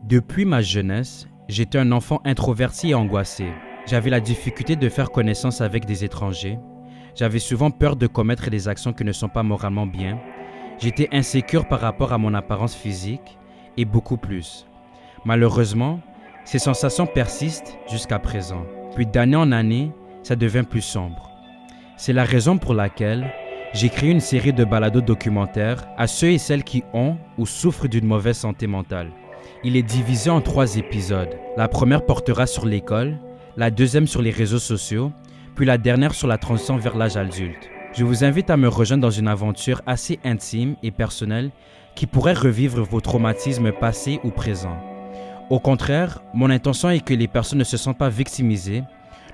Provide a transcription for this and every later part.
Depuis ma jeunesse, j'étais un enfant introverti et angoissé. J'avais la difficulté de faire connaissance avec des étrangers. J'avais souvent peur de commettre des actions qui ne sont pas moralement bien. J'étais insécure par rapport à mon apparence physique et beaucoup plus. Malheureusement, ces sensations persistent jusqu'à présent. Puis d'année en année, ça devient plus sombre. C'est la raison pour laquelle j'ai créé une série de balados documentaires à ceux et celles qui ont ou souffrent d'une mauvaise santé mentale. Il est divisé en 3 épisodes. La première portera sur l'école, la deuxième sur les réseaux sociaux, puis la dernière sur la transition vers l'âge adulte. Je vous invite à me rejoindre dans une aventure assez intime et personnelle qui pourrait revivre vos traumatismes passés ou présents. Au contraire, mon intention est que les personnes ne se sentent pas victimisées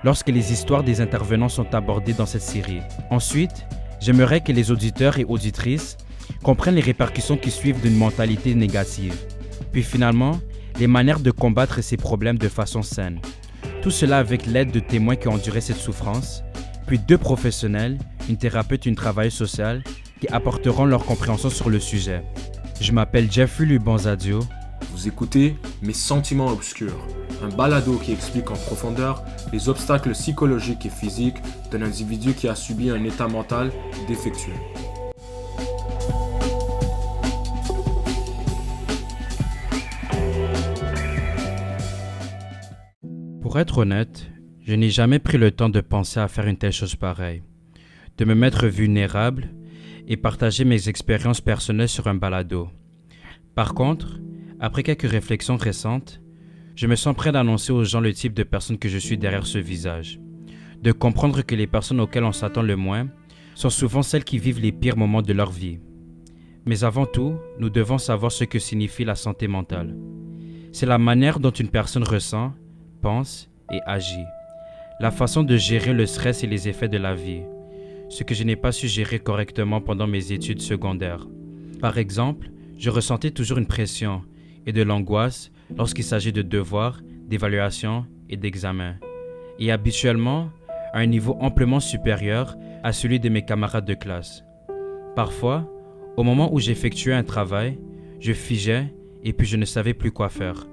lorsque les histoires des intervenants sont abordées dans cette série. Ensuite, j'aimerais que les auditeurs et auditrices comprennent les répercussions qui suivent d'une mentalité négative. Puis finalement, les manières de combattre ces problèmes de façon saine. Tout cela avec l'aide de témoins qui ont enduré cette souffrance, puis 2 professionnels, une thérapeute et une travailleuse sociale, qui apporteront leur compréhension sur le sujet. Je m'appelle Jeffrey Lubanzadio. Vous écoutez Mes sentiments obscurs, un balado qui explique en profondeur les obstacles psychologiques et physiques d'un individu qui a subi un état mental défectueux. Pour être honnête, je n'ai jamais pris le temps de penser à faire une telle chose pareille, de me mettre vulnérable et partager mes expériences personnelles sur un balado. Par contre, après quelques réflexions récentes, je me sens prêt d'annoncer aux gens le type de personne que je suis derrière ce visage, de comprendre que les personnes auxquelles on s'attend le moins sont souvent celles qui vivent les pires moments de leur vie. Mais avant tout, nous devons savoir ce que signifie la santé mentale. C'est la manière dont une personne ressent, pense et agit. La façon de gérer le stress et les effets de la vie. Ce que je n'ai pas su gérer correctement pendant mes études secondaires. Par exemple, je ressentais toujours une pression et de l'angoisse lorsqu'il s'agit de devoirs, d'évaluations et d'examens. Et habituellement, à un niveau amplement supérieur à celui de mes camarades de classe. Parfois, au moment où j'effectuais un travail, je figeais et puis je ne savais plus quoi faire.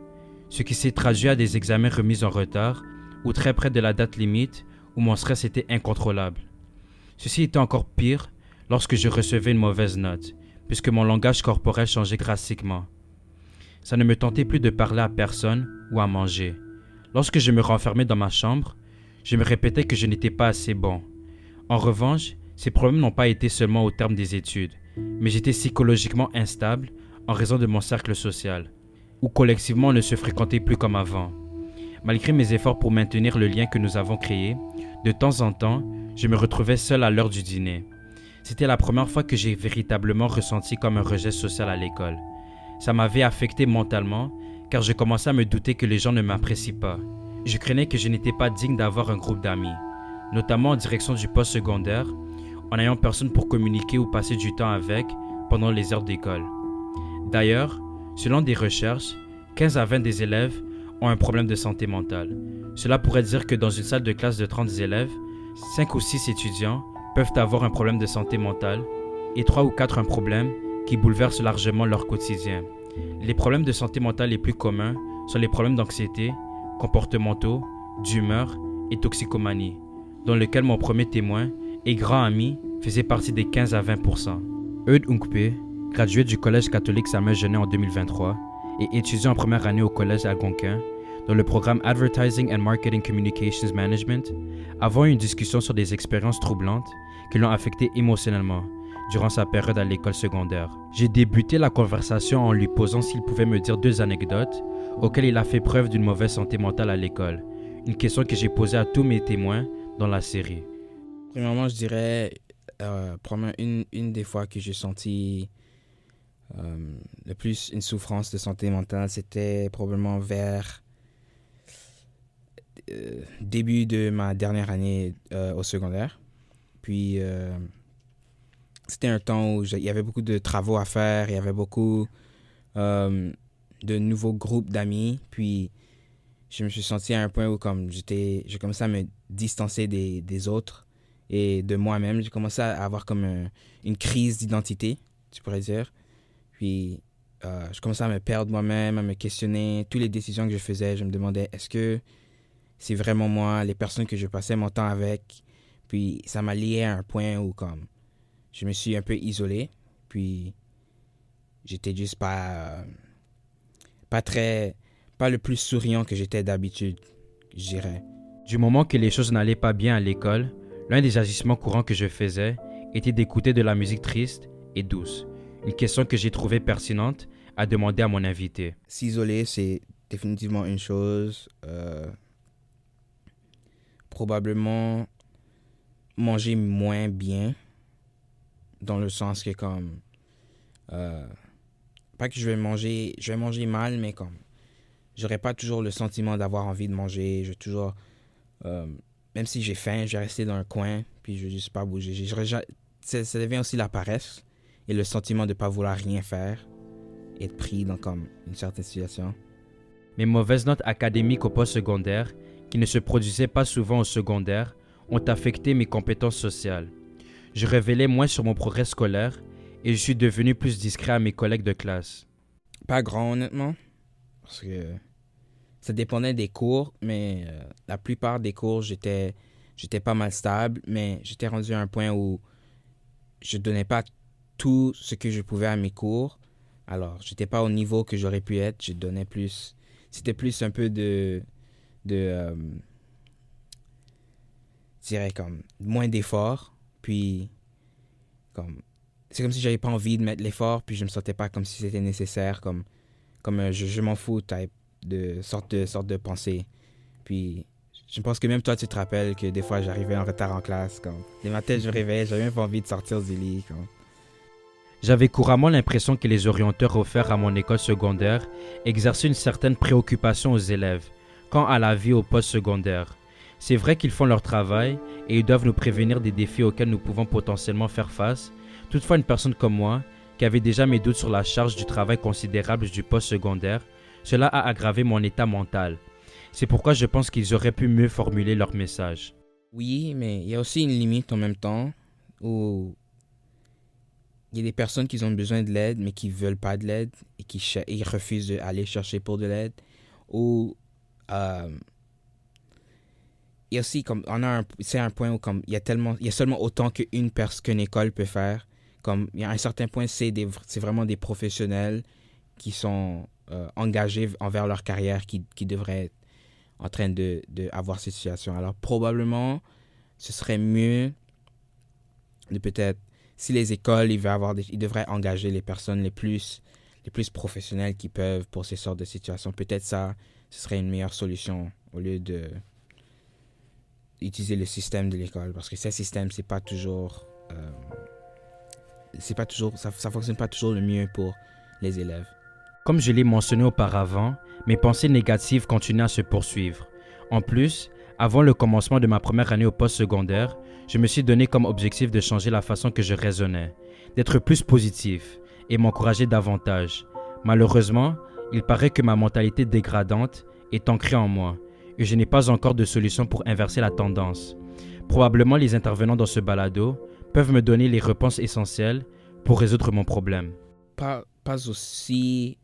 Ce qui s'est traduit à des examens remis en retard ou très près de la date limite où mon stress était incontrôlable. Ceci était encore pire lorsque je recevais une mauvaise note, puisque mon langage corporel changeait drastiquement. Ça ne me tentait plus de parler à personne ou à manger. Lorsque je me renfermais dans ma chambre, je me répétais que je n'étais pas assez bon. En revanche, ces problèmes n'ont pas été seulement au terme des études, mais j'étais psychologiquement instable en raison de mon cercle social, où collectivement on ne se fréquentait plus comme avant. Malgré mes efforts pour maintenir le lien que nous avons créé, de temps en temps, je me retrouvais seul à l'heure du dîner. C'était la première fois que j'ai véritablement ressenti comme un rejet social à l'école. Ça m'avait affecté mentalement, car je commençais à me douter que les gens ne m'apprécient pas. Je craignais que je n'étais pas digne d'avoir un groupe d'amis, notamment en direction du poste secondaire, en n'ayant personne pour communiquer ou passer du temps avec pendant les heures d'école. D'ailleurs, selon des recherches, 15 à 20 des élèves ont un problème de santé mentale. Cela pourrait dire que dans une salle de classe de 30 élèves, 5 ou 6 étudiants peuvent avoir un problème de santé mentale et 3 ou 4 un problème qui bouleverse largement leur quotidien. Les problèmes de santé mentale les plus communs sont les problèmes d'anxiété, comportementaux, d'humeur et toxicomanie, dans lesquels mon premier témoin et grand ami faisait partie des 15 à 20%. Eudes Unkpe, gradué du collège catholique Samuel Genet en 2023 et étudiant en première année au collège Algonquin, dans le programme Advertising and Marketing Communications Management, avons eu une discussion sur des expériences troublantes qui l'ont affecté émotionnellement durant sa période à l'école secondaire. J'ai débuté la conversation en lui posant s'il pouvait me dire 2 anecdotes auxquelles il a fait preuve d'une mauvaise santé mentale à l'école, une question que j'ai posée à tous mes témoins dans la série. Premièrement, je dirais, probablement une des fois que j'ai senti le plus une souffrance de santé mentale, c'était probablement vers début de ma dernière année au secondaire. Puis, c'était un temps où il y avait beaucoup de travaux à faire, il y avait beaucoup de nouveaux groupes d'amis. Puis, je me suis senti à un point où j'ai commencé à me distancer des autres et de moi-même. J'ai commencé à avoir comme une crise d'identité, tu pourrais dire. Puis, je commençais à me perdre moi-même, à me questionner. Toutes les décisions que je faisais, je me demandais, est-ce que c'est vraiment moi, les personnes que je passais mon temps avec? Puis ça m'a lié à un point où comme je me suis un peu isolé. Puis j'étais juste pas le plus souriant que j'étais d'habitude, je dirais. Du moment que les choses n'allaient pas bien à l'école, l'un des agissements courants que je faisais était d'écouter de la musique triste et douce. Une question que j'ai trouvée pertinente à demander à mon invité. S'isoler, c'est définitivement une chose. Probablement manger moins bien, dans le sens que comme... pas que je vais manger mal, mais comme... J'aurais pas toujours le sentiment d'avoir envie de manger. Je vais toujours... même si j'ai faim, je vais rester dans un coin, puis je vais juste pas bouger. Ça devient aussi la paresse et le sentiment de pas vouloir rien faire, être pris dans comme une certaine situation. Mes mauvaises notes académiques au post-secondaire, qui ne se produisaient pas souvent au secondaire, ont affecté mes compétences sociales. Je révélais moins sur mon progrès scolaire et je suis devenu plus discret à mes collègues de classe. Pas grand, honnêtement, parce que ça dépendait des cours, mais la plupart des cours, j'étais pas mal stable, mais j'étais rendu à un point où je donnais pas tout ce que je pouvais à mes cours. Alors, j'étais pas au niveau que j'aurais pu être, je donnais plus. C'était plus un peu je dirais comme moins d'efforts, puis comme c'est comme si j'avais pas envie de mettre l'effort, puis je me sentais pas comme si c'était nécessaire, comme je m'en fous type de sorte de pensée. Puis je pense que même toi tu te rappelles que des fois j'arrivais en retard en classe, comme les matins je me réveillais, j'avais même pas envie de sortir du lit comme. J'avais couramment l'impression que les orienteurs offerts à mon école secondaire exerçaient une certaine préoccupation aux élèves quant à la vie au post-secondaire. C'est vrai qu'ils font leur travail et ils doivent nous prévenir des défis auxquels nous pouvons potentiellement faire face. Toutefois, une personne comme moi, qui avait déjà mes doutes sur la charge du travail considérable du post-secondaire, cela a aggravé mon état mental. C'est pourquoi je pense qu'ils auraient pu mieux formuler leur message. Oui, mais il y a aussi une limite en même temps où il y a des personnes qui ont besoin de l'aide mais qui ne veulent pas de l'aide et qui ils refusent d'aller chercher pour de l'aide. Ou il y a aussi comme c'est un point où comme il y a seulement autant qu'une école peut faire. Comme il y a un certain point, c'est vraiment des professionnels qui sont engagés envers leur carrière qui devraient être en train de avoir cette situation. Alors probablement ce serait mieux de peut-être, si les écoles ils devraient engager les personnes les plus professionnelles qu'ils peuvent pour ces sortes de situations. Peut-être ça, ce serait une meilleure solution au lieu de utiliser le système de l'école, parce que ce système ça fonctionne pas toujours le mieux pour les élèves. Comme je l'ai mentionné auparavant, mes pensées négatives continuaient à se poursuivre. En plus, avant le commencement de ma première année au post-secondaire, je me suis donné comme objectif de changer la façon que je raisonnais, d'être plus positif et m'encourager davantage. Malheureusement, il paraît que ma mentalité dégradante est ancrée en moi et je n'ai pas encore de solution pour inverser la tendance. Probablement les intervenants dans ce balado peuvent me donner les réponses essentielles pour résoudre mon problème. Pas aussi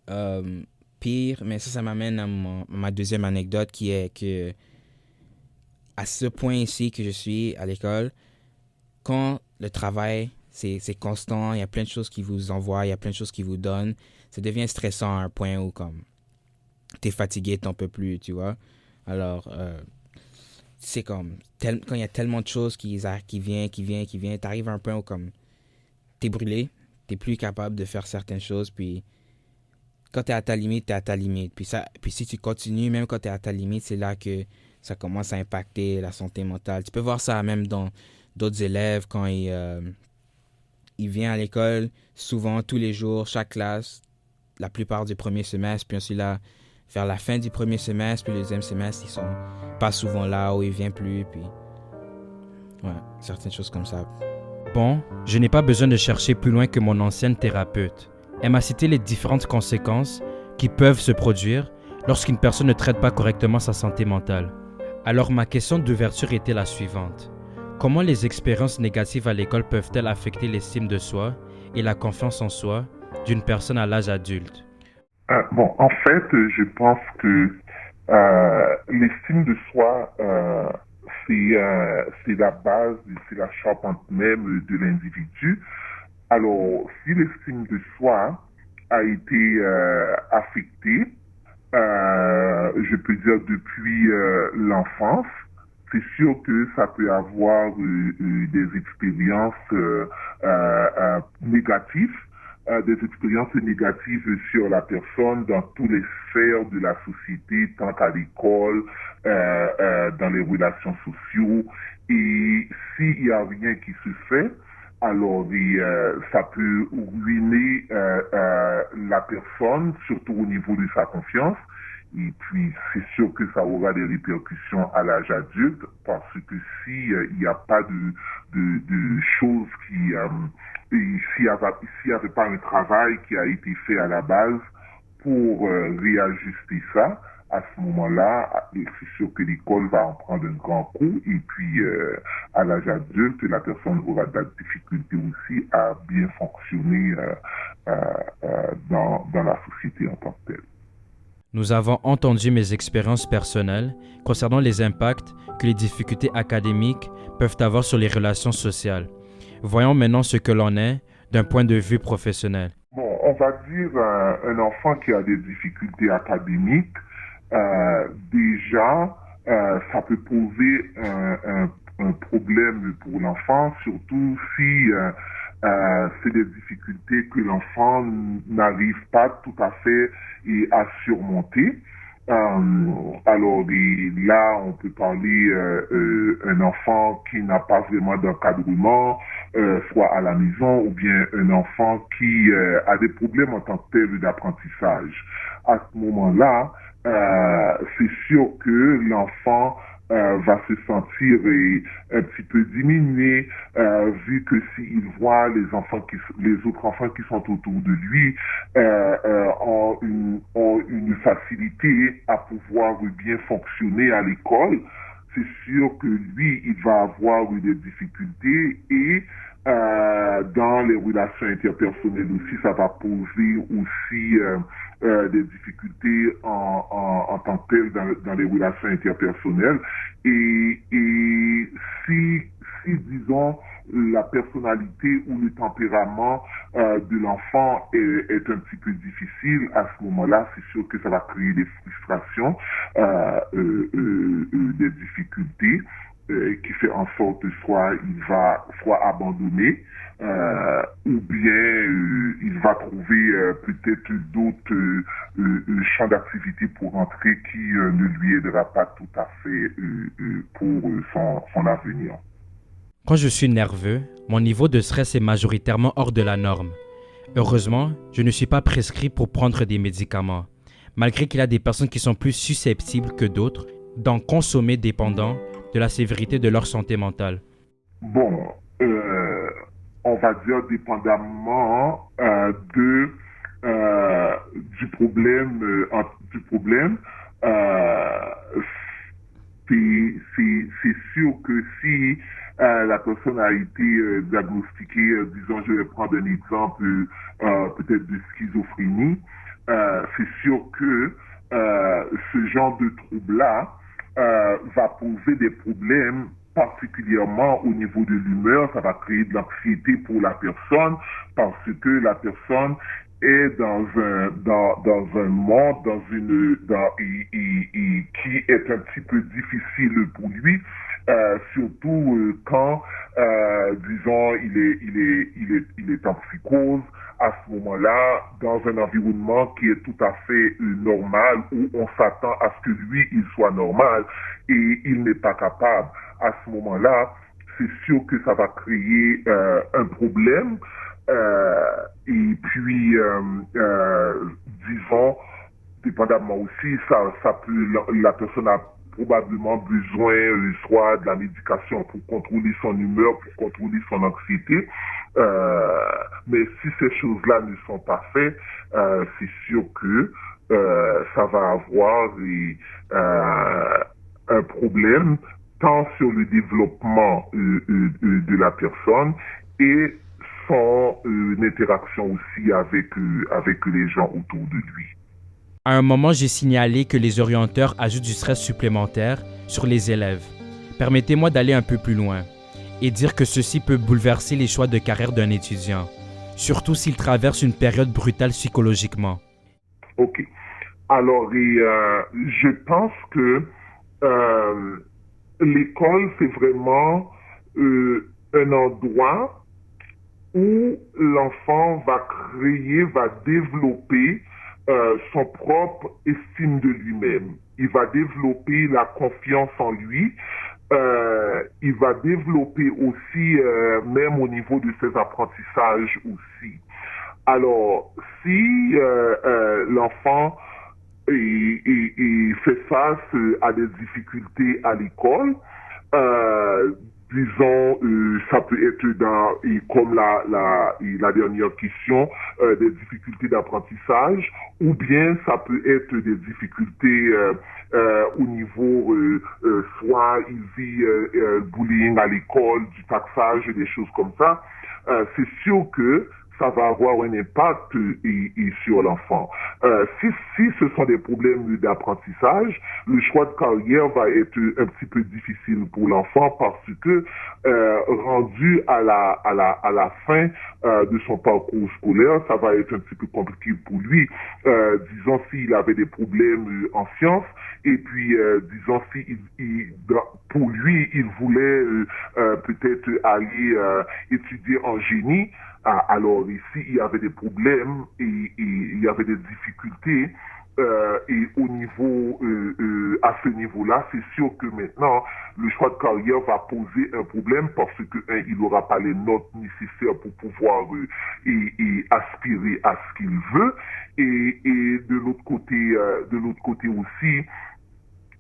pire, mais ça m'amène à ma deuxième anecdote qui est que à ce point ici que je suis à l'école, quand le travail c'est constant, il y a plein de choses qui vous envoient, il y a plein de choses qui vous donnent, ça devient stressant à un point où comme t'es fatigué, t'en peux plus, tu vois. Alors c'est comme quand il y a tellement de choses qui viennent, t'arrives à un point où comme t'es brûlé, t'es plus capable de faire certaines choses, puis quand t'es à ta limite, t'es à ta limite. Puis si tu continues, même quand t'es à ta limite, c'est là que ça commence à impacter la santé mentale. Tu peux voir ça même dans d'autres élèves quand ils viennent à l'école, souvent, tous les jours, chaque classe, la plupart du premier semestre, puis ensuite là, vers la fin du premier semestre, puis le deuxième semestre, ils sont pas souvent là ou ils viennent plus, puis ouais, certaines choses comme ça. Bon, je n'ai pas besoin de chercher plus loin que mon ancienne thérapeute. Elle m'a cité les différentes conséquences qui peuvent se produire lorsqu'une personne ne traite pas correctement sa santé mentale. Alors ma question d'ouverture était la suivante. Comment les expériences négatives à l'école peuvent-elles affecter l'estime de soi et la confiance en soi d'une personne à l'âge adulte? Bon, en fait, je pense que l'estime de soi, c'est la base, c'est la charpente même de l'individu. Alors, si l'estime de soi a été affectée, je peux dire depuis l'enfance, c'est sûr que ça peut avoir des expériences négatives, des expériences négatives sur la personne dans tous les sphères de la société, tant à l'école, dans les relations sociaux. Et s'il n'y a rien qui se fait, alors ça peut ruiner la personne, surtout au niveau de sa confiance. Et puis, c'est sûr que ça aura des répercussions à l'âge adulte, parce que si il n'y a pas de choses qui, et s'il y avait pas un travail qui a été fait à la base pour réajuster ça, à ce moment-là, c'est sûr que l'école va en prendre un grand coup, et puis à l'âge adulte, la personne aura de la difficulté aussi à bien fonctionner dans la société en tant que telle. Nous avons entendu mes expériences personnelles concernant les impacts que les difficultés académiques peuvent avoir sur les relations sociales. Voyons maintenant ce que l'on est d'un point de vue professionnel. Bon, on va dire un enfant qui a des difficultés académiques, déjà, ça peut poser un problème pour l'enfant, surtout si c'est des difficultés que l'enfant n'arrive pas tout à fait à surmonter. Alors là, on peut parler un enfant qui n'a pas vraiment d'encadrement, soit à la maison, ou bien un enfant qui a des problèmes en tant que tel d'apprentissage. À ce moment-là, c'est sûr que l'enfant va se sentir un petit peu diminué, vu que s'il voit les autres enfants qui sont autour de lui ont une facilité à pouvoir bien fonctionner à l'école, c'est sûr que lui, il va avoir des difficultés et dans les relations interpersonnelles aussi, ça va poser aussi des difficultés en tant que tel dans les relations interpersonnelles. Et si, disons, la personnalité ou le tempérament de l'enfant est un petit peu difficile, à ce moment-là, c'est sûr que ça va créer des frustrations, des difficultés, qui fait en sorte que soit il va soit abandonner, ou bien il va trouver peut-être d'autres champs d'activité pour entrer qui ne lui aidera pas tout à fait pour son avenir. Quand je suis nerveux, mon niveau de stress est majoritairement hors de la norme. Heureusement, je ne suis pas prescrit pour prendre des médicaments, malgré qu'il y a des personnes qui sont plus susceptibles que d'autres d'en consommer dépendant de la sévérité de leur santé mentale. Bon, on va dire dépendamment du problème, c'est sûr que si la personne a été diagnostiquée, disons, je vais prendre un exemple, peut-être de schizophrénie, c'est sûr que ce genre de trouble-là va poser des problèmes particulièrement au niveau de l'humeur, ça va créer de l'anxiété pour la personne parce que la personne est dans un monde, qui est un petit peu difficile pour lui, surtout quand, disons, il est en psychose. À ce moment-là, dans un environnement qui est tout à fait normal, où on s'attend à ce que lui, il soit normal, et il n'est pas capable. À ce moment-là, c'est sûr que ça va créer un problème, et puis, disons, dépendamment aussi, ça peut, la personne a probablement besoin soit de la médication pour contrôler son humeur, pour contrôler son anxiété. Mais si ces choses-là ne sont pas faites, c'est sûr que ça va avoir un problème tant sur le développement de la personne et son interaction aussi avec les gens autour de lui. À un moment, j'ai signalé que les orienteurs ajoutent du stress supplémentaire sur les élèves. Permettez-moi d'aller un peu plus loin et dire que ceci peut bouleverser les choix de carrière d'un étudiant, surtout s'il traverse une période brutale psychologiquement. Ok. Alors, je pense que l'école, c'est vraiment un endroit où l'enfant va créer, va développer son propre estime de lui-même. Il va développer la confiance en lui. Il va développer aussi, même au niveau de ses apprentissages aussi. Alors, si l'enfant il fait face à des difficultés à l'école, disons, ça peut être comme la dernière question, des difficultés d'apprentissage, ou bien ça peut être des difficultés au niveau, soit il vit bullying à l'école, du taxage, des choses comme ça. C'est sûr que ça va avoir un impact sur l'enfant. Si ce sont des problèmes d'apprentissage, le choix de carrière va être un petit peu difficile pour l'enfant parce que rendu à la fin de son parcours scolaire, ça va être un petit peu compliqué pour lui. Disons s'il avait des problèmes en sciences et puis disons pour lui il voulait peut-être aller étudier en génie. Alors ici, il y avait des problèmes et il y avait des difficultés et au niveau, à ce niveau-là, c'est sûr que maintenant, le choix de carrière va poser un problème parce que, il n'aura pas les notes nécessaires pour pouvoir aspirer à ce qu'il veut et de l'autre côté aussi,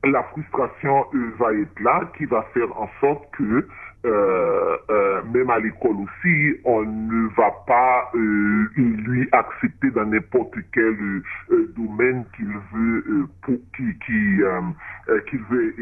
la frustration va être là qui va faire en sorte que même à l'école aussi, on ne va pas lui accepter dans n'importe quel domaine qu'il veut qu'il veut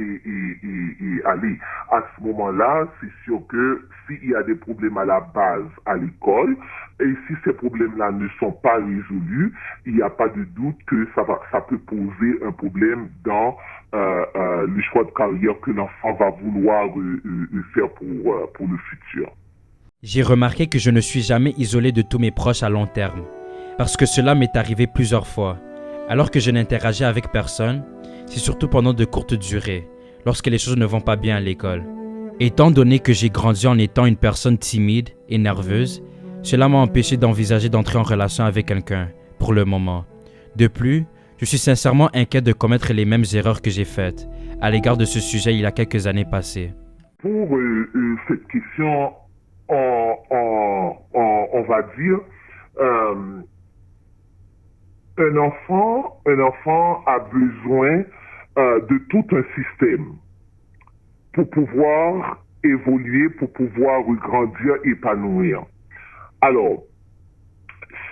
aller. À ce moment-là, c'est sûr que s'il y a des problèmes à la base à l'école et si ces problèmes-là ne sont pas résolus, il n'y a pas de doute que ça peut poser un problème dans le choix de carrière que l'enfant va vouloir faire pour le futur. J'ai remarqué que je ne suis jamais isolé de tous mes proches à long terme, parce que cela m'est arrivé plusieurs fois. Alors que je n'interagis avec personne, c'est surtout pendant de courtes durées, lorsque les choses ne vont pas bien à l'école. Étant donné que j'ai grandi en étant une personne timide et nerveuse, cela m'a empêché d'envisager d'entrer en relation avec quelqu'un, pour le moment. De plus, je suis sincèrement inquiet de commettre les mêmes erreurs que j'ai faites à l'égard de ce sujet il y a quelques années passées. Pour cette question, on va dire, un enfant a besoin de tout un système pour pouvoir évoluer, pour pouvoir grandir, épanouir. Alors,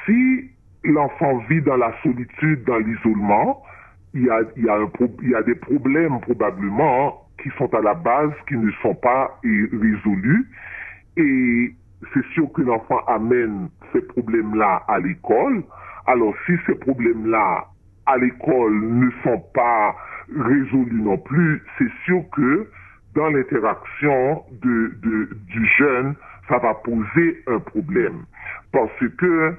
si l'enfant vit dans la solitude, dans l'isolement, il y a des problèmes probablement qui sont à la base, qui ne sont pas résolus. Et c'est sûr que l'enfant amène ces problèmes-là à l'école. Alors, si ces problèmes-là à l'école ne sont pas résolus non plus, c'est sûr que dans l'interaction du jeune, ça va poser un problème. Parce que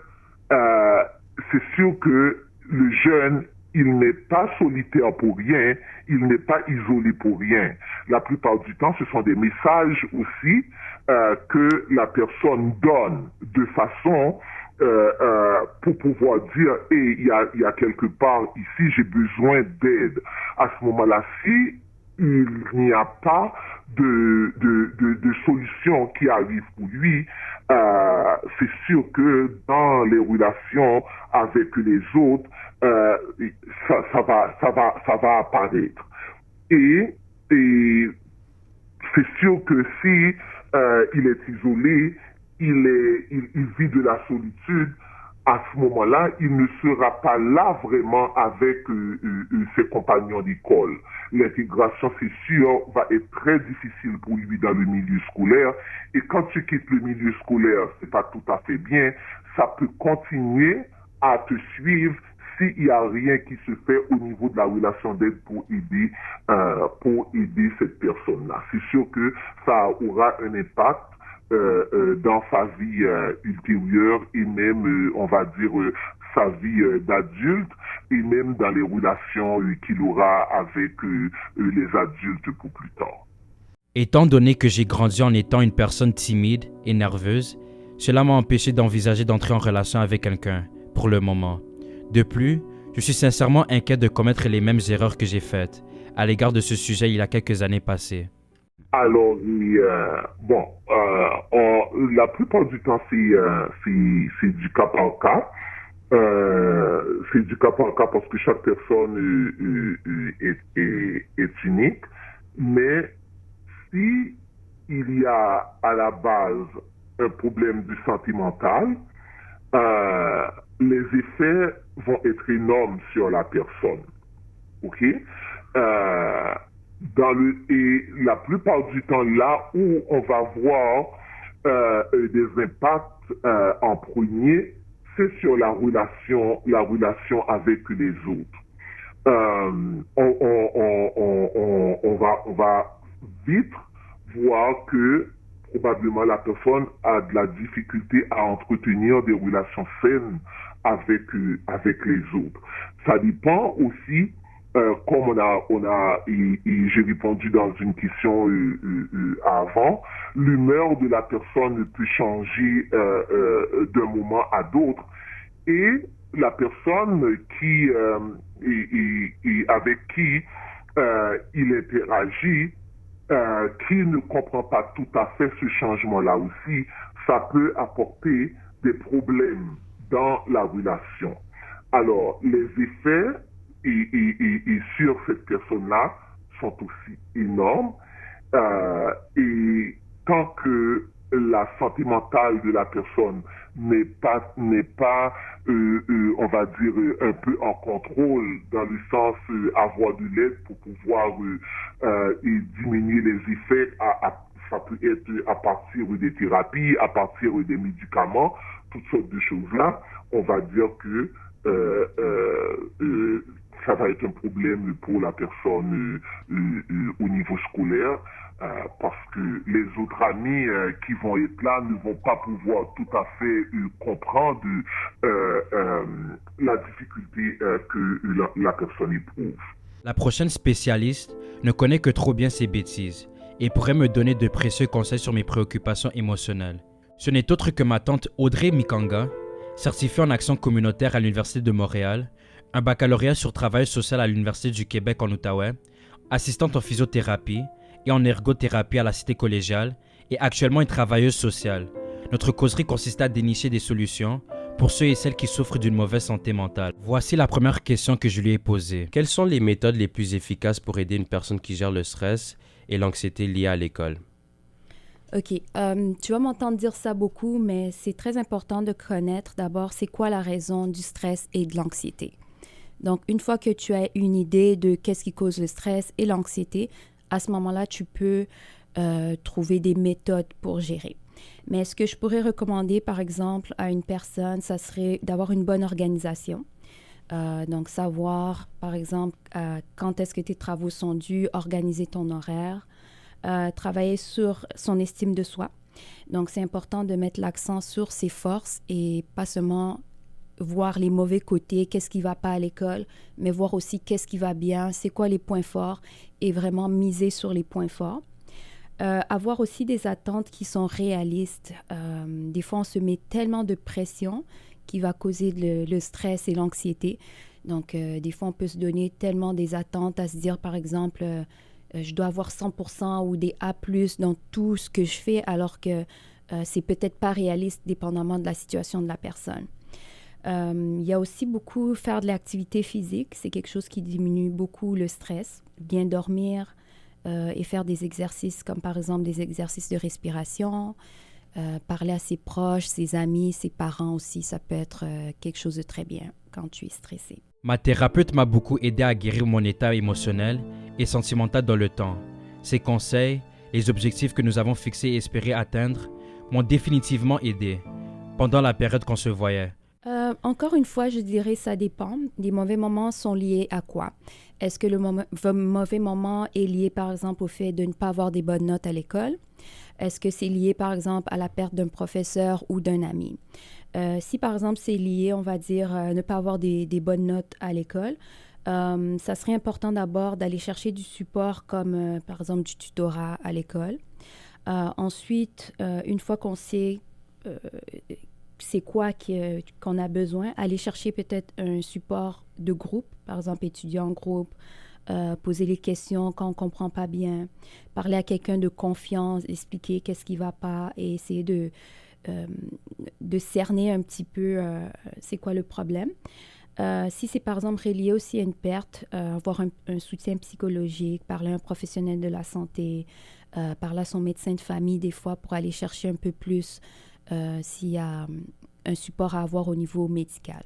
c'est sûr que le jeune, il n'est pas solitaire pour rien, il n'est pas isolé pour rien. La plupart du temps, ce sont des messages aussi que la personne donne de façon pour pouvoir dire il y a quelque part ici, j'ai besoin d'aide. À ce moment-là, si il n'y a pas de solution qui arrive pour lui, c'est sûr que dans les relations avec les autres, ça va apparaître. Et c'est sûr que si il est isolé, il vit de la solitude, à ce moment-là, il ne sera pas là vraiment avec ses compagnons d'école. L'intégration, c'est sûr, va être très difficile pour lui dans le milieu scolaire. Et quand tu quittes le milieu scolaire, c'est pas tout à fait bien. Ça peut continuer à te suivre s'il n'y a rien qui se fait au niveau de la relation d'aide pour aider cette personne-là. C'est sûr que ça aura un impact dans sa vie ultérieure et même, on va dire, sa vie d'adulte et même dans les relations qu'il aura avec les adultes pour plus tard. Étant donné que j'ai grandi en étant une personne timide et nerveuse, cela m'a empêché d'envisager d'entrer en relation avec quelqu'un, pour le moment. De plus, je suis sincèrement inquiet de commettre les mêmes erreurs que j'ai faites à l'égard de ce sujet il y a quelques années passées. Alors, la plupart du temps, c'est du cas par cas. C'est du cas par cas parce que chaque personne est unique. Mais si il y a à la base un problème du sentimental, les effets vont être énormes sur la personne. OK? Et la plupart du temps, là où on va voir des impacts en premier, c'est sur la relation avec les autres. On va vite voir que probablement la personne a de la difficulté à entretenir des relations saines avec les autres. Ça dépend aussi, comme j'ai répondu dans une question avant, l'humeur de la personne peut changer d'un moment à d'autre et la personne avec qui il interagit, qui ne comprend pas tout à fait ce changement-là aussi, ça peut apporter des problèmes dans la relation. Alors, les effets et sur cette personne-là sont aussi énormes. Et tant que la santé mentale de la personne n'est pas on va dire, un peu en contrôle, dans le sens avoir de l'aide pour pouvoir diminuer les effets, ça peut être à partir des thérapies, à partir des médicaments, toutes sortes de choses-là, on va dire que ça va être un problème pour la personne au niveau scolaire, parce que les autres amis qui vont être là ne vont pas pouvoir tout à fait comprendre la difficulté que la personne éprouve. La prochaine spécialiste ne connaît que trop bien ses bêtises et pourrait me donner de précieux conseils sur mes préoccupations émotionnelles. Ce n'est autre que ma tante Audrey Mikanga, certifiée en action communautaire à l'Université de Montréal, un baccalauréat sur travail social à l'Université du Québec en Outaouais, assistante en physiothérapie et en ergothérapie à la Cité collégiale et actuellement une travailleuse sociale. Notre causerie consistait à dénicher des solutions pour ceux et celles qui souffrent d'une mauvaise santé mentale. Voici la première question que je lui ai posée. Quelles sont les méthodes les plus efficaces pour aider une personne qui gère le stress et l'anxiété liées à l'école? OK. Tu vas m'entendre dire ça beaucoup, mais c'est très important de connaître d'abord c'est quoi la raison du stress et de l'anxiété. Donc, une fois que tu as une idée de qu'est-ce qui cause le stress et l'anxiété, à ce moment-là, tu peux trouver des méthodes pour gérer. Mais ce que je pourrais recommander, par exemple, à une personne, ça serait d'avoir une bonne organisation. Donc, savoir, par exemple, quand est-ce que tes travaux sont dus, organiser ton horaire, travailler sur son estime de soi. Donc, c'est important de mettre l'accent sur ses forces et pas seulement voir les mauvais côtés, qu'est-ce qui ne va pas à l'école, mais voir aussi qu'est-ce qui va bien, c'est quoi les points forts et vraiment miser sur les points forts. Avoir aussi des attentes qui sont réalistes. Des fois, on se met tellement de pression qui va causer le stress et l'anxiété. Donc, des fois, on peut se donner tellement des attentes à se dire, par exemple, je dois avoir 100% ou des A+, dans tout ce que je fais, alors que c'est peut-être pas réaliste dépendamment de la situation de la personne. Il y a aussi beaucoup faire de l'activité physique. C'est quelque chose qui diminue beaucoup le stress. Bien dormir et faire des exercices comme par exemple des exercices de respiration, parler à ses proches, ses amis, ses parents aussi. Ça peut être quelque chose de très bien quand tu es stressé. Ma thérapeute m'a beaucoup aidé à guérir mon état émotionnel et sentimental dans le temps. Ses conseils, les objectifs que nous avons fixés et espérés atteindre m'ont définitivement aidé pendant la période qu'on se voyait. Encore une fois, je dirais ça dépend. Les mauvais moments sont liés à quoi? Est-ce que le mauvais moment est lié, par exemple, au fait de ne pas avoir des bonnes notes à l'école? Est-ce que c'est lié, par exemple, à la perte d'un professeur ou d'un ami? Si, par exemple, c'est lié, on va dire, ne pas avoir des bonnes notes à l'école, ça serait important d'abord d'aller chercher du support comme, par exemple, du tutorat à l'école. Ensuite, une fois qu'on sait c'est quoi qu'on a besoin, aller chercher peut-être un support de groupe, par exemple, étudier en groupe, poser les questions quand on ne comprend pas bien, parler à quelqu'un de confiance, expliquer qu'est-ce qui ne va pas et essayer de cerner un petit peu c'est quoi le problème. Si c'est par exemple relié aussi à une perte, avoir un soutien psychologique, parler à un professionnel de la santé, parler à son médecin de famille des fois pour aller chercher un peu plus s'il y a un support à avoir au niveau médical.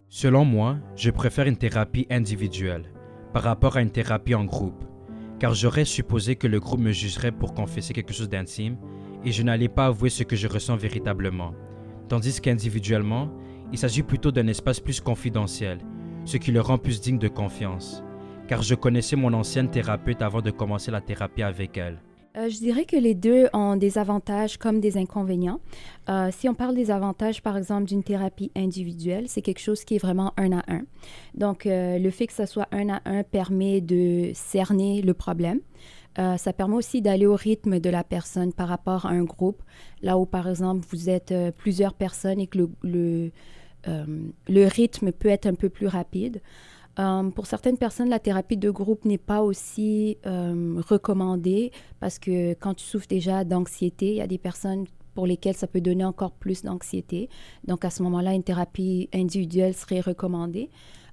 Selon moi, je préfère une thérapie individuelle par rapport à une thérapie en groupe, car j'aurais supposé que le groupe me jugerait pour confesser quelque chose d'intime et je n'allais pas avouer ce que je ressens véritablement. Tandis qu'individuellement, il s'agit plutôt d'un espace plus confidentiel, ce qui le rend plus digne de confiance, car je connaissais mon ancienne thérapeute avant de commencer la thérapie avec elle. Je dirais que les deux ont des avantages comme des inconvénients. Si on parle des avantages, par exemple, d'une thérapie individuelle, c'est quelque chose qui est vraiment un à un. Donc, le fait que ça soit un à un permet de cerner le problème. Ça permet aussi d'aller au rythme de la personne par rapport à un groupe, là où, par exemple, vous êtes plusieurs personnes et que le rythme peut être un peu plus rapide. Pour certaines personnes, la thérapie de groupe n'est pas aussi recommandée parce que quand tu souffres déjà d'anxiété, il y a des personnes pour lesquelles ça peut donner encore plus d'anxiété. Donc, à ce moment-là, une thérapie individuelle serait recommandée.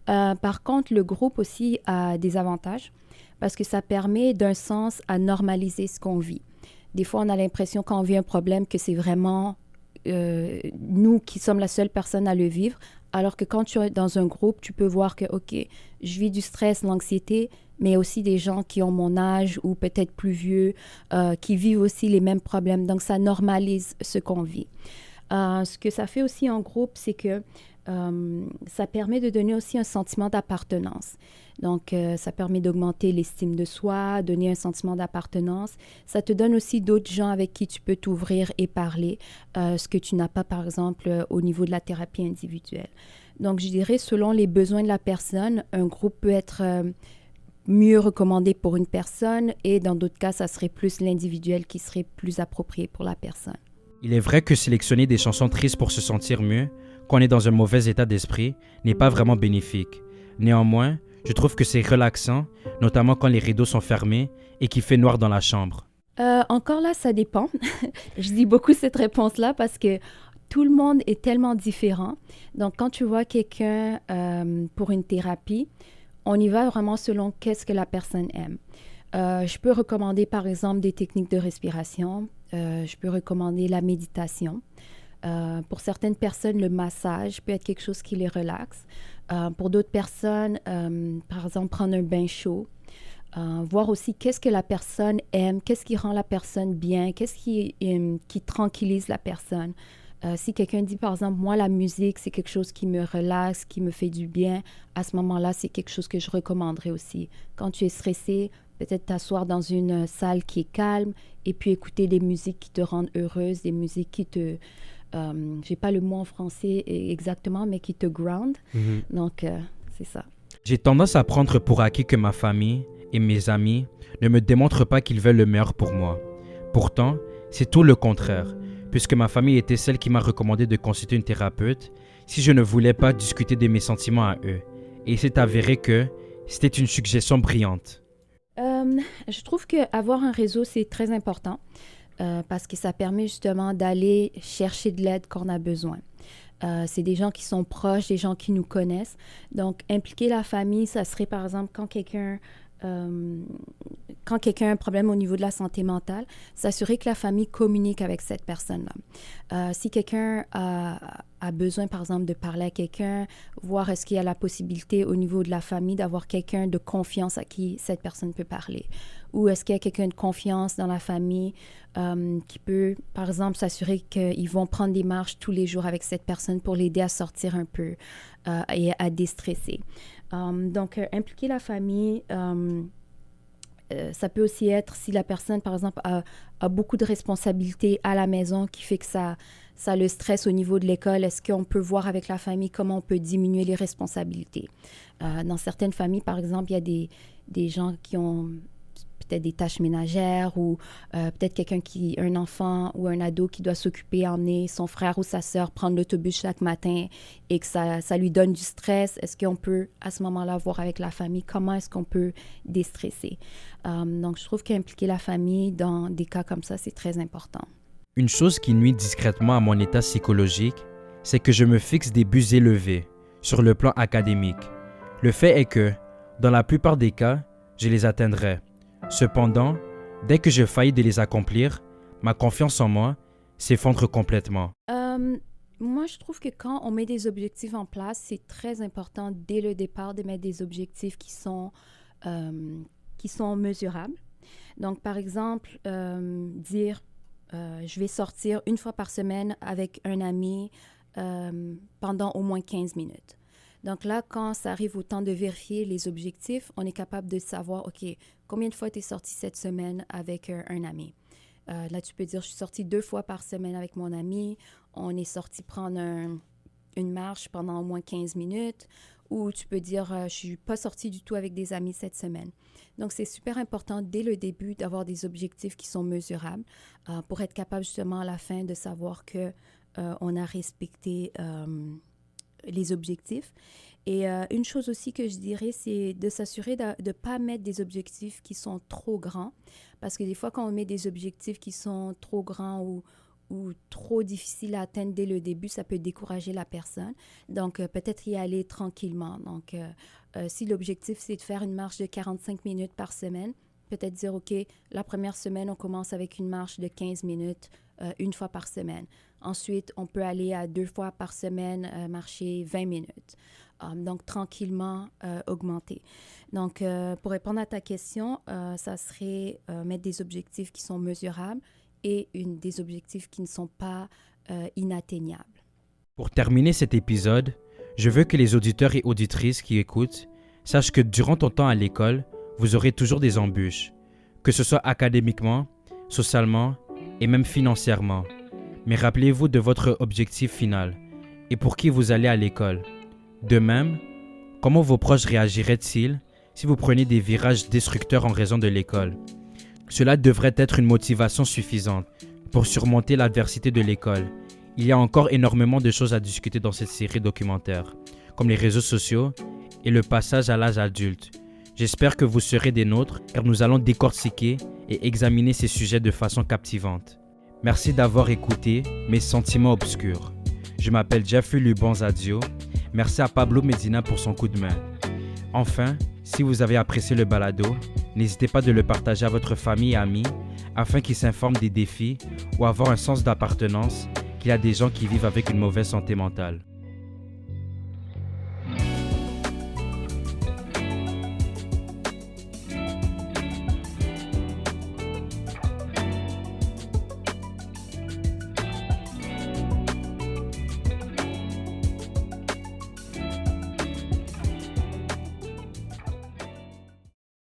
Par contre, le groupe aussi a des avantages parce que ça permet d'un sens à normaliser ce qu'on vit. Des fois, on a l'impression quand on vit un problème que c'est vraiment nous qui sommes la seule personne à le vivre, alors que quand tu es dans un groupe, tu peux voir que, OK, je vis du stress, l'anxiété, mais aussi des gens qui ont mon âge ou peut-être plus vieux, qui vivent aussi les mêmes problèmes. Donc, ça normalise ce qu'on vit. Ce que ça fait aussi en groupe, c'est que ça permet de donner aussi un sentiment d'appartenance. Donc, ça permet d'augmenter l'estime de soi, donner un sentiment d'appartenance. Ça te donne aussi d'autres gens avec qui tu peux t'ouvrir et parler, ce que tu n'as pas, par exemple, au niveau de la thérapie individuelle. Donc, je dirais, selon les besoins de la personne, un groupe peut être mieux recommandé pour une personne et dans d'autres cas, ça serait plus l'individuel qui serait plus approprié pour la personne. Il est vrai que sélectionner des chansons tristes pour se sentir mieux, quand on est dans un mauvais état d'esprit, n'est pas vraiment bénéfique. Néanmoins, je trouve que c'est relaxant, notamment quand les rideaux sont fermés et qu'il fait noir dans la chambre. Encore là, ça dépend. Je dis beaucoup cette réponse-là parce que tout le monde est tellement différent. Donc, quand tu vois quelqu'un pour une thérapie, on y va vraiment selon qu'est-ce que la personne aime. Je peux recommander, par exemple, des techniques de respiration. Je peux recommander la méditation. Pour certaines personnes, le massage peut être quelque chose qui les relaxe. Pour d'autres personnes, par exemple, prendre un bain chaud. Voir aussi qu'est-ce que la personne aime, qu'est-ce qui rend la personne bien, qu'est-ce qui tranquillise la personne. Si quelqu'un dit, par exemple, moi, la musique, c'est quelque chose qui me relaxe, qui me fait du bien, à ce moment-là, c'est quelque chose que je recommanderais aussi. Quand tu es stressé, peut-être t'asseoir dans une salle qui est calme et puis écouter des musiques qui te rendent heureuse, des musiques qui te... j'ai pas le mot en français exactement, mais qui te ground. Donc, c'est ça. J'ai tendance à prendre pour acquis que ma famille et mes amis ne me démontrent pas qu'ils veulent le meilleur pour moi. Pourtant, c'est tout le contraire, puisque ma famille était celle qui m'a recommandé de consulter une thérapeute si je ne voulais pas discuter de mes sentiments à eux. Et il s'est avéré que c'était une suggestion brillante. Je trouve qu'avoir un réseau, c'est très important parce que ça permet justement d'aller chercher de l'aide quand on a besoin. C'est des gens qui sont proches, des gens qui nous connaissent. Donc, impliquer la famille, ça serait par exemple quand quelqu'un quand quelqu'un a un problème au niveau de la santé mentale, s'assurer que la famille communique avec cette personne-là. Si quelqu'un a besoin, par exemple, de parler à quelqu'un, voir est-ce qu'il y a la possibilité au niveau de la famille d'avoir quelqu'un de confiance à qui cette personne peut parler. Ou est-ce qu'il y a quelqu'un de confiance dans la famille qui peut, par exemple, s'assurer qu'ils vont prendre des marches tous les jours avec cette personne pour l'aider à sortir un peu et à déstresser. Donc, impliquer la famille... ça peut aussi être si la personne, par exemple, a beaucoup de responsabilités à la maison qui fait que ça le stresse au niveau de l'école. Est-ce qu'on peut voir avec la famille comment on peut diminuer les responsabilités? Dans certaines familles, par exemple, il y a des gens qui ont peut-être des tâches ménagères ou peut-être un enfant ou un ado qui doit s'occuper, emmener son frère ou sa sœur, prendre l'autobus chaque matin et que ça lui donne du stress. Est-ce qu'on peut, à ce moment-là, voir avec la famille comment est-ce qu'on peut déstresser? Donc, je trouve qu'impliquer la famille dans des cas comme ça, c'est très important. Une chose qui nuit discrètement à mon état psychologique, c'est que je me fixe des buts élevés sur le plan académique. Le fait est que, dans la plupart des cas, je les atteindrai. Cependant, dès que je faillis de les accomplir, ma confiance en moi s'effondre complètement. Moi, je trouve que quand on met des objectifs en place, c'est très important dès le départ de mettre des objectifs qui sont mesurables. Donc, par exemple, dire je vais sortir une fois par semaine avec un ami pendant au moins 15 minutes. Donc là, quand ça arrive au temps de vérifier les objectifs, on est capable de savoir, OK, combien de fois tu es sorti cette semaine avec un ami? Là, tu peux dire, je suis sortie 2 fois par semaine avec mon ami. On est sorti prendre une marche pendant au moins 15 minutes. Ou tu peux dire, je ne suis pas sortie du tout avec des amis cette semaine. Donc, c'est super important dès le début d'avoir des objectifs qui sont mesurables pour être capable justement à la fin de savoir qu'on a respecté les objectifs. Et une chose aussi que je dirais, c'est de s'assurer de ne pas mettre des objectifs qui sont trop grands. Parce que des fois, quand on met des objectifs qui sont trop grands ou trop difficiles à atteindre dès le début, ça peut décourager la personne. Donc, peut-être y aller tranquillement. Donc, si l'objectif, c'est de faire une marche de 45 minutes par semaine, peut-être dire, OK, la première semaine, on commence avec une marche de 15 minutes, une fois par semaine. Ensuite, on peut aller à 2 fois par semaine, marcher 20 minutes. Donc, tranquillement augmenter. Donc, pour répondre à ta question, ça serait mettre des objectifs qui sont mesurables et des objectifs qui ne sont pas inatteignables. Pour terminer cet épisode, je veux que les auditeurs et auditrices qui écoutent sachent que durant ton temps à l'école, vous aurez toujours des embûches, que ce soit académiquement, socialement et même financièrement. Mais rappelez-vous de votre objectif final et pour qui vous allez à l'école. De même, comment vos proches réagiraient-ils si vous preniez des virages destructeurs en raison de l'école? Cela devrait être une motivation suffisante pour surmonter l'adversité de l'école. Il y a encore énormément de choses à discuter dans cette série documentaire, comme les réseaux sociaux et le passage à l'âge adulte. J'espère que vous serez des nôtres car nous allons décortiquer et examiner ces sujets de façon captivante. Merci d'avoir écouté Mes sentiments obscurs. Je m'appelle Jeffrey Lubanzadio. Merci à Pablo Medina pour son coup de main. Enfin, si vous avez apprécié le balado, n'hésitez pas de le partager à votre famille et amis afin qu'ils s'informent des défis ou avoir un sens d'appartenance qu'il y a des gens qui vivent avec une mauvaise santé mentale.